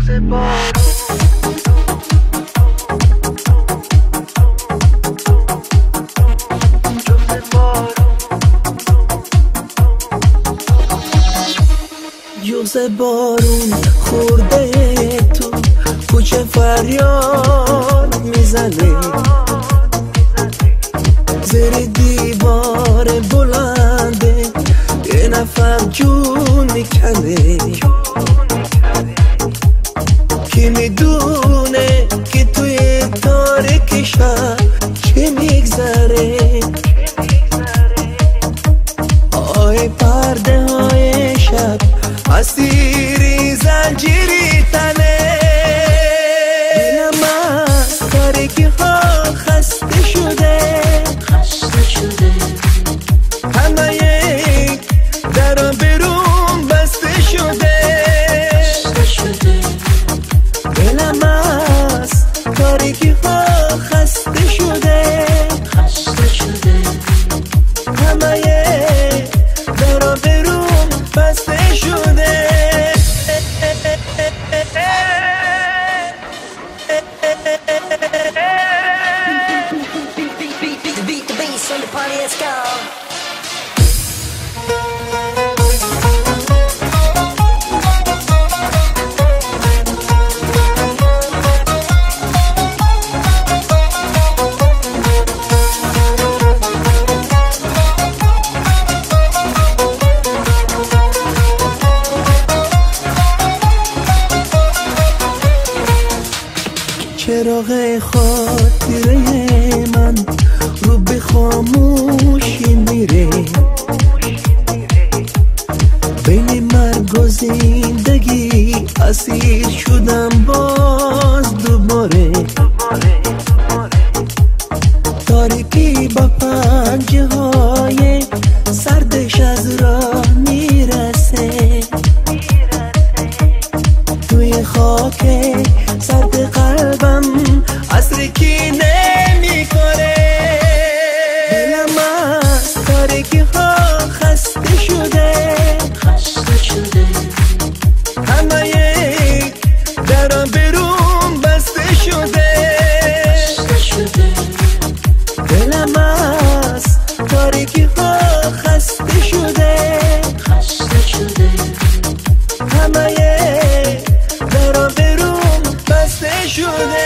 جوز بارون خورده تو کوچه فریاد میزنه، زیر دیوار بلنده یه نفر جون میکنه. کی میدونه که توی تاریک شب چه میگذره؟ آی پرده های شب اسیری زنجیری تنه. دلم از تاریکی ها خسته شده، همه یک در بیرون بسته شده. دلم از تاریکی ها خسته شده، همه یک در بیرون بسته شده. Beat the bass on the party, let's go. چراغ خاطره من رو به خاموشی میره، بین مرگ و زندگی اسیر شدم باز دوباره. تاریکی با پنجه های سردش از راه میرسه، توی خاک سرد قلبم عصر کی نمی کنه. دلم از تاریکی ها خسته شده، همه یک درم بیرون بسته شده. دلم از تاریکی ها خسته شده، همه یک درم بیرون بسته شده.